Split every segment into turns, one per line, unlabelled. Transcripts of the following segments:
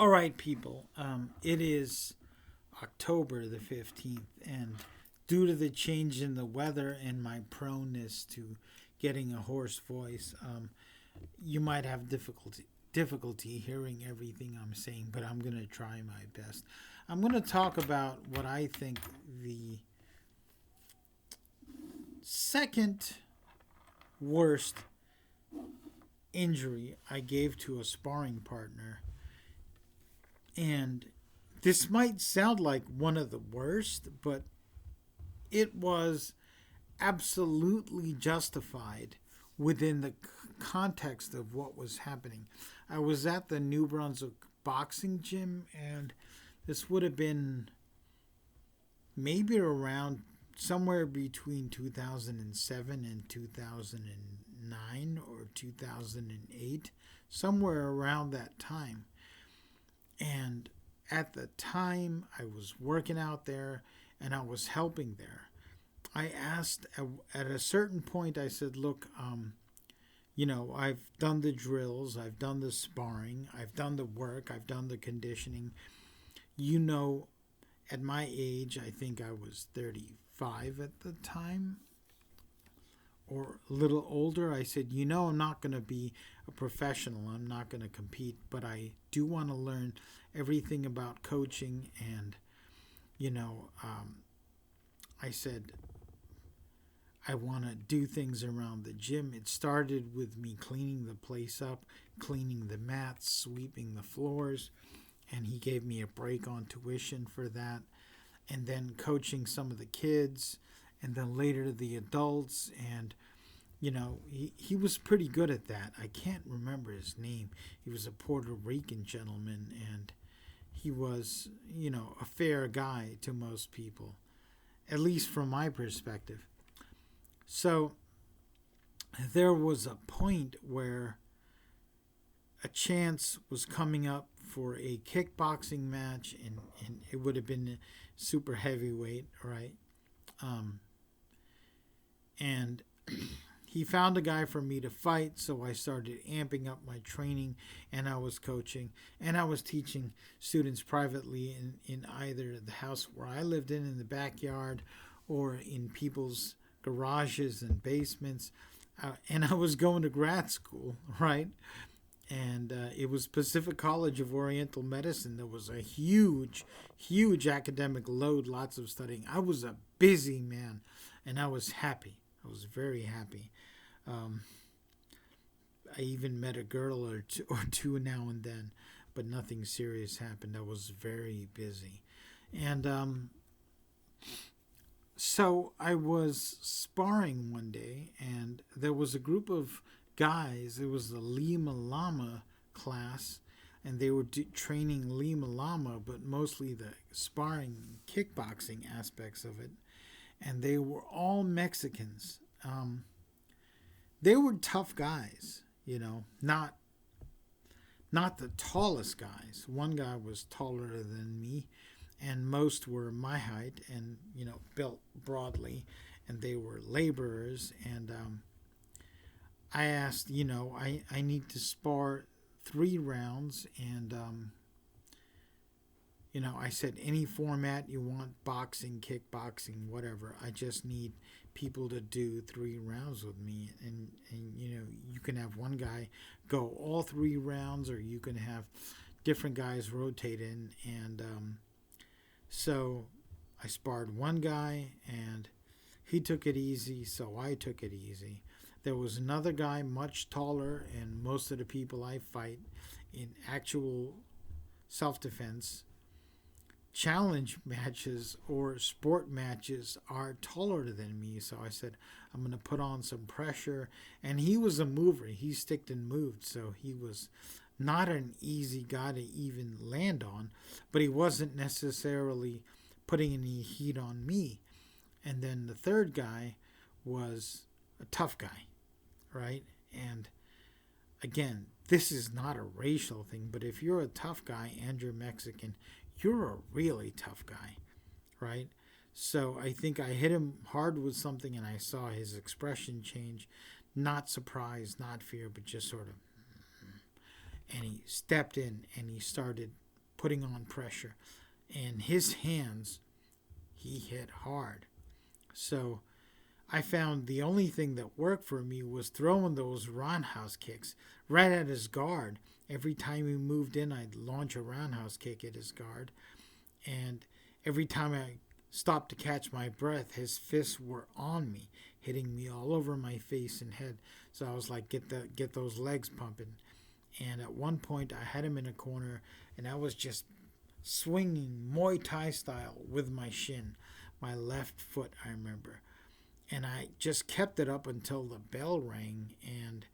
All right, people. It is October the 15th, and due to the change in the weather and my proneness to getting a hoarse voice, you might have difficulty hearing everything I'm saying, but I'm going to try my best. I'm going to talk about what I think the second worst injury I gave to a sparring partner. And this might sound like one of the worst, but it was absolutely justified within the context of what was happening. I was at the New Brunswick boxing gym, and this would have been maybe around somewhere between 2007 and 2009 or 2008, somewhere around that time. And at the time, I was working out there and I was helping there. I asked at a certain point, I said, look, I've done the drills, I've done the sparring, I've done the work, I've done the conditioning. You know, at my age, I think I was 35 at the time or a little older. I said, I'm not going to be a professional. I'm not going to compete, but I do want to learn everything about coaching. And, I said, I want to do things around the gym. It started with me cleaning the place up, cleaning the mats, sweeping the floors, and he gave me a break on tuition for that. And then coaching some of the kids, and then later the adults. And he was pretty good at that. I can't remember his name. He was a Puerto Rican gentleman, and he was, a fair guy to most people, at least from my perspective. So there was a point where a chance was coming up for a kickboxing match, and it would have been super heavyweight, right? And he found a guy for me to fight, so I started amping up my training, and I was coaching, and I was teaching students privately in either the house where I lived in the backyard, or in people's garages and basements. And I was going to grad school, right? And it was Pacific College of Oriental Medicine. There was a huge academic load, lots of studying. I was a busy man, and I was happy. I was very happy. I even met a girl or two now and then, but nothing serious happened. I was very busy. And so I was sparring one day, and there was a group of guys. It was the Lima Lama class, and they were training Lima Lama, but mostly the sparring, kickboxing aspects of it. And they were all Mexicans. They were tough guys, not the tallest guys. One guy was taller than me, and most were my height and built broadly, and they were laborers. And I asked, I need to spar 3 rounds, and I said, any format you want, boxing, kickboxing, whatever. I just need people to do 3 rounds with me. And you can have one guy go all 3 rounds, or you can have different guys rotate in. And so I sparred one guy, and he took it easy, so I took it easy. There was another guy much taller, and most of the people I fight in actual self-defense challenge matches or sport matches are taller than me. So I said, I'm going to put on some pressure. And he was a mover. He sticked and moved. So he was not an easy guy to even land on, but he wasn't necessarily putting any heat on me. And then the third guy was a tough guy, right? And again, this is not a racial thing, but if you're a tough guy and you're Mexican, you're a really tough guy, right? So I think I hit him hard with something, and I saw his expression change. Not surprise, not fear, but just sort of. And he stepped in and he started putting on pressure. And his hands, he hit hard. So I found the only thing that worked for me was throwing those roundhouse kicks right at his guard. Every time he moved in, I'd launch a roundhouse kick at his guard. And every time I stopped to catch my breath, his fists were on me, hitting me all over my face and head. So I was like, get those legs pumping. And at one point, I had him in a corner, and I was just swinging Muay Thai style with my shin, my left foot, I remember. And I just kept it up until the bell rang, and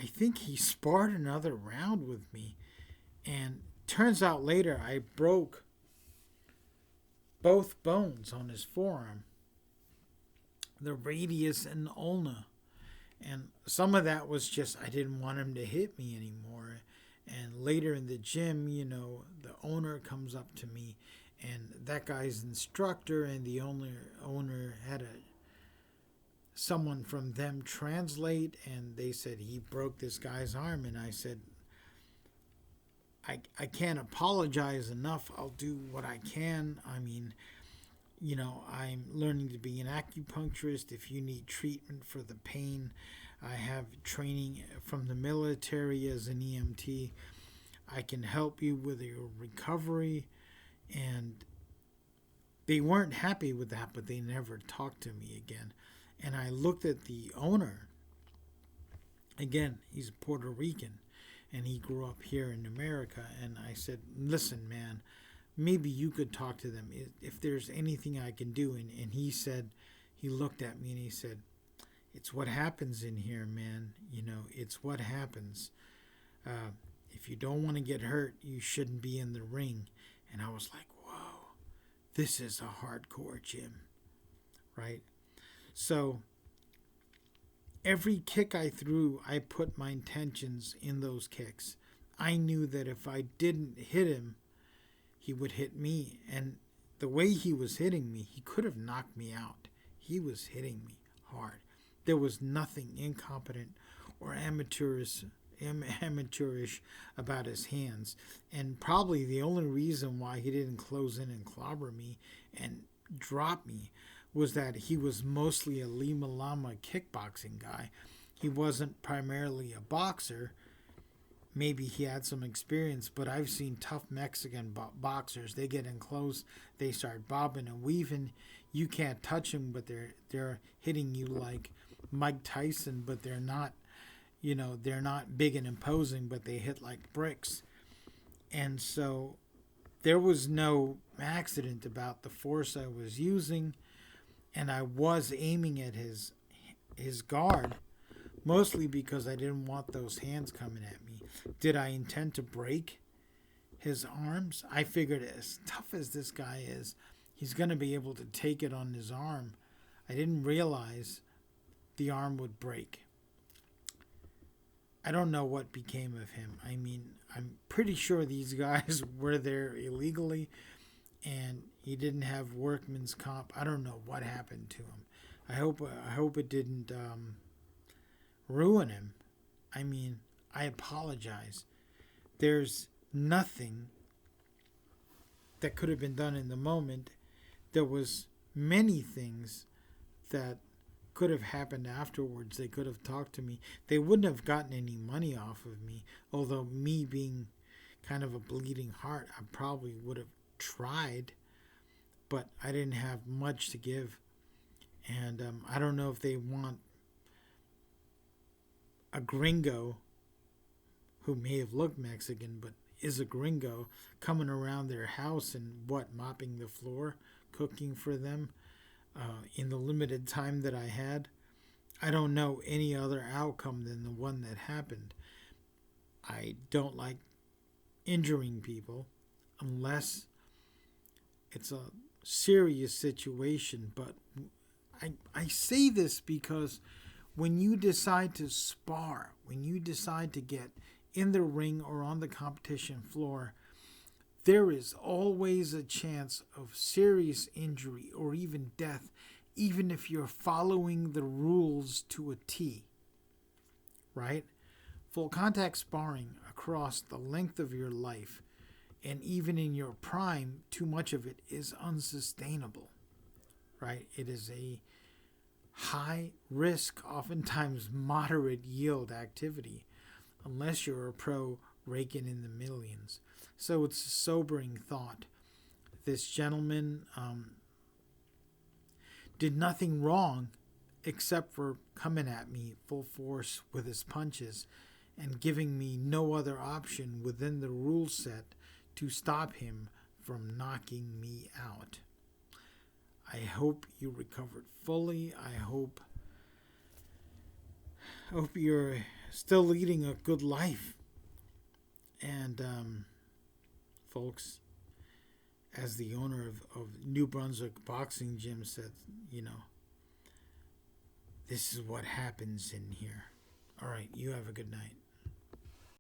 I think he sparred another round with me. And turns out later I broke both bones on his forearm, the radius and ulna. And some of that was just I didn't want him to hit me anymore. And later in the gym, the owner comes up to me, and that guy's instructor and the owner had someone from them translate, and they said he broke this guy's arm. And I said, I can't apologize enough. I'll do what I can. I mean, I'm learning to be an acupuncturist. If you need treatment for the pain, I have training from the military as an EMT. I can help you with your recovery. And they weren't happy with that, but they never talked to me again. And I looked at the owner. Again, he's Puerto Rican, and he grew up here in America. And I said, listen, man, maybe you could talk to them if there's anything I can do. And he said, he looked at me and he said, it's what happens in here, man. It's what happens. If you don't want to get hurt, you shouldn't be in the ring. And I was like, whoa, this is a hardcore gym, right? So every kick I threw, I put my intentions in those kicks. I knew that if I didn't hit him, he would hit me. And the way he was hitting me, he could have knocked me out. He was hitting me hard. There was nothing incompetent or amateurish about his hands. And probably the only reason why he didn't close in and clobber me and drop me was that he was mostly a Lima Lama kickboxing guy. He wasn't primarily a boxer. Maybe he had some experience, but I've seen tough Mexican boxers. They get in close, they start bobbing and weaving. You can't touch them, but they're hitting you like Mike Tyson, but they're not, they're not big and imposing, but they hit like bricks. And so there was no accident about the force I was using, and I was aiming at his guard, mostly because I didn't want those hands coming at me. Did I intend to break his arms? I figured as tough as this guy is, he's going to be able to take it on his arm. I didn't realize the arm would break. I don't know what became of him. I mean, I'm pretty sure these guys were there illegally, and he didn't have workman's comp. I don't know what happened to him. I hope it didn't ruin him. I mean, I apologize. There's nothing that could have been done in the moment. There was many things that could have happened afterwards. They could have talked to me. They wouldn't have gotten any money off of me, although me being kind of a bleeding heart, I probably would have tried, but I didn't have much to give. And I don't know if they want a gringo who may have looked Mexican but is a gringo coming around their house and mopping the floor, cooking for them in the limited time that I had. I don't know any other outcome than the one that happened. I don't like injuring people unless it's a serious situation, but I say this because when you decide to spar, when you decide to get in the ring or on the competition floor, there is always a chance of serious injury or even death, even if you're following the rules to a T, right? Full contact sparring across the length of your life And even in your prime, too much of it is unsustainable, right? It is a high risk, oftentimes moderate yield activity, unless you're a pro raking in the millions. So it's a sobering thought. This gentleman did nothing wrong except for coming at me full force with his punches and giving me no other option within the rule set to stop him from knocking me out. I hope you recovered fully. I hope you're still leading a good life. And folks, as the owner of New Brunswick Boxing Gym said, this is what happens in here. All right, you have a good night.